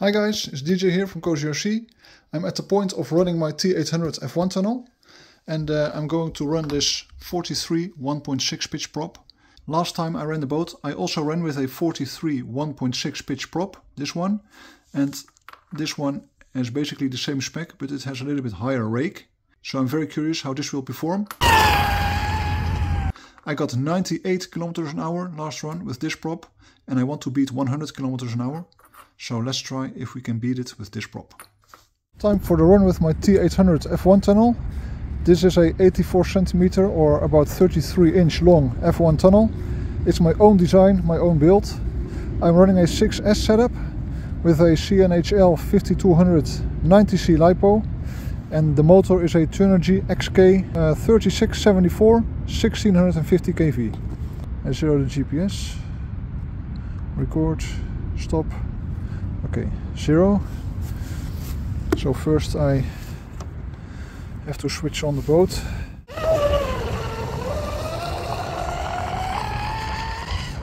Hi guys, it's DJ here from Cozy RC. I'm at the point of running my T800 F1 tunnel and I'm going to run this 43 1.6 pitch prop. Last time I ran the boat I also ran with a 43 1.6 pitch prop, this one, and this one has basically the same spec but it has a little bit higher rake. So I'm very curious how this will perform. I got 98 kilometers an hour last run with this prop and I want to beat 100 kilometers an hour. So let's try if we can beat it with this prop. Time for the run with my T800 F1 tunnel. This is a 84 centimeter or about 33 inch long F1 tunnel. It's my own design, my own build. I'm running a 6S setup with a CNHL 5200 90C LiPo. And the motor is a Turnigy XK 3674 1650 kV. I zero the GPS. Record. Stop. Okay, 0. So first I have to switch on the boat.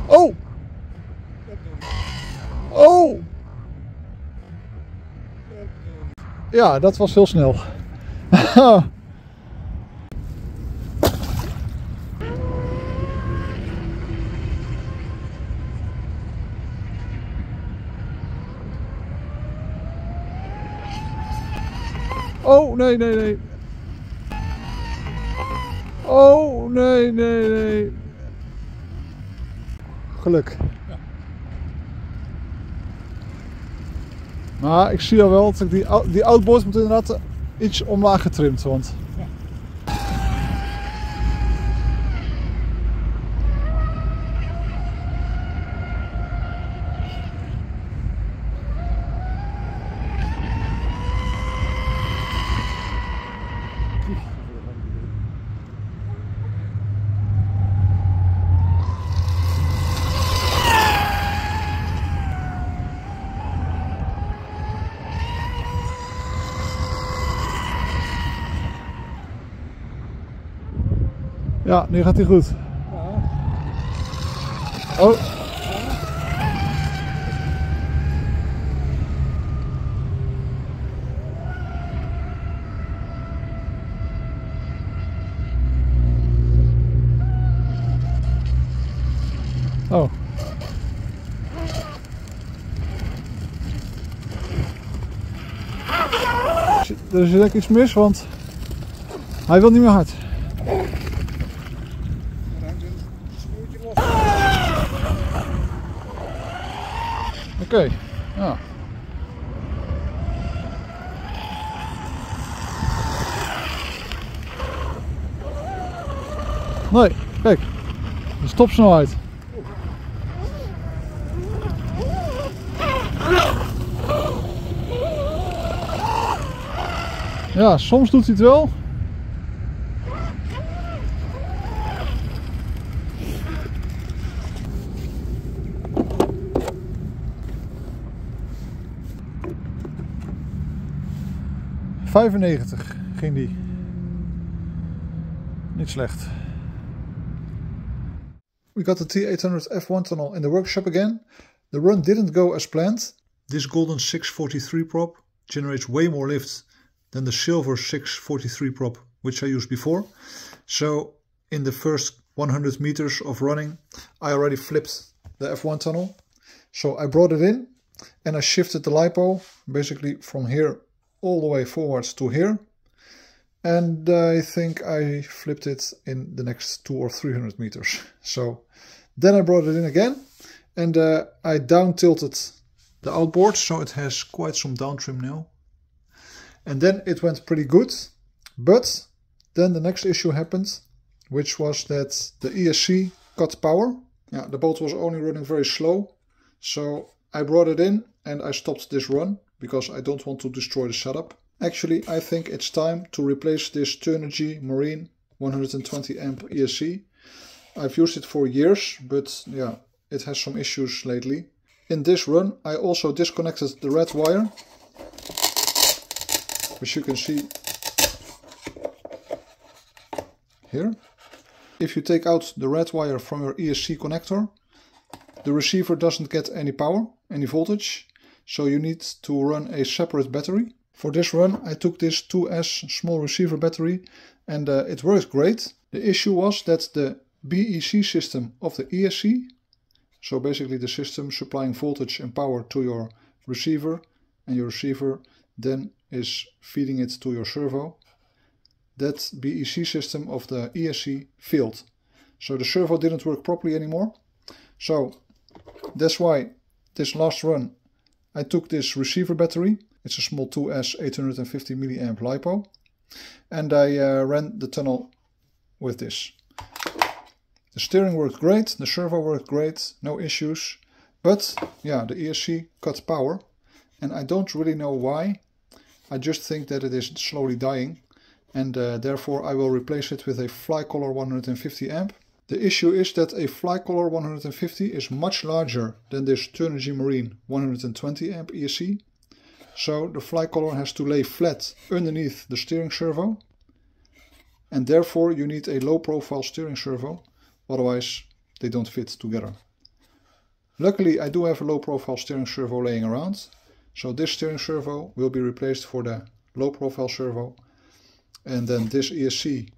Oh! Oh! Ja, dat was heel snel. Oh, nee, nee, nee. Oh, nee, nee, nee. Geluk. Ja. Maar ik zie al wel dat ik die outboard moet inderdaad iets omlaag getrimd, want... Ja. Ja, nu gaat hij goed. Ja. Oh. Oh. Er is denk ik iets mis, want hij wil niet meer hard. Oké, ja. Nee, kijk, de stopsnelheid. Ja, soms doet hij het wel. ...95 ging die. Niet slecht. We got the T800 F1 tunnel in the workshop again. The run didn't go as planned. This golden 643 prop generates way more lift than the silver 643 prop which I used before. So in the first 100 meters of running I already flipped the F1 tunnel. So I brought it in and I shifted the LiPo basically from here all the way forwards to here, and I think I flipped it in the next 200 or 300 meters. So then I brought it in again and I down tilted the outboard so it has quite some down trim now, and then it went pretty good. But then the next issue happened, which was that the ESC cut power. Yeah, the boat was only running very slow, so I brought it in and I stopped this run because I don't want to destroy the setup. Actually, I think it's time to replace this Turnigy Marine 120 amp ESC. I've used it for years, but yeah, it has some issues lately. In this run, I also disconnected the red wire, which you can see here. If you take out the red wire from your ESC connector, the receiver doesn't get any power, any voltage. so you need to run a separate battery. For this run I took this 2S small receiver battery and it worked great. The issue was that the BEC system of the ESC, so basically the system supplying voltage and power to your receiver, and your receiver then is feeding it to your servo, that BEC system of the ESC failed. So the servo didn't work properly anymore. So that's why this last run I took this receiver battery. It's a small 2S 850 milliamp LiPo, and I ran the tunnel with this. The steering worked great, the servo worked great, no issues, but yeah, the ESC cut power, and I don't really know why. I just think that it is slowly dying, and therefore I will replace it with a Flycolor 150 amp. The issue is that a Flycolor 150 is much larger than this Turnigy Marine 120 amp ESC. So the Flycolor has to lay flat underneath the steering servo, and therefore you need a low profile steering servo, otherwise they don't fit together. Luckily I do have a low profile steering servo laying around, so this steering servo will be replaced for the low profile servo, and then this ESC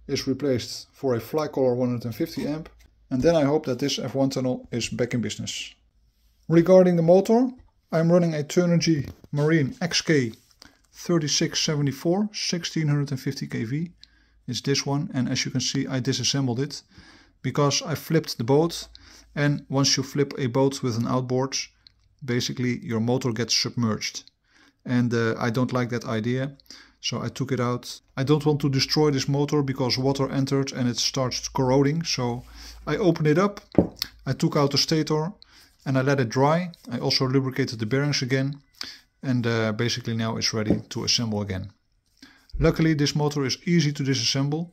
is replaced for a Flycolor 150 amp, and then I hope that this F1 tunnel is back in business. Regarding the motor, I'm running a Turnigy Marine XK 3674 1650 kV. It's this one, and as you can see I disassembled it because I flipped the boat, and once you flip a boat with an outboard, basically your motor gets submerged, and I don't like that idea, so I took it out. I don't want to destroy this motor because water entered and it starts corroding, so I opened it up, I took out the stator and I let it dry. I also lubricated the bearings again, and basically now it's ready to assemble again. Luckily this motor is easy to disassemble.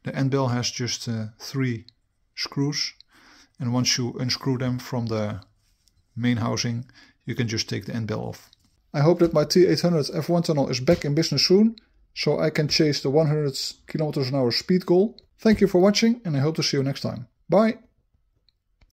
The end bell has just 3 screws, and once you unscrew them from the main housing you can just take the end bell off. I hope that my T800 F1 tunnel is back in business soon, so I can chase the 100 km/h speed goal. Thank you for watching, and I hope to see you next time. Bye!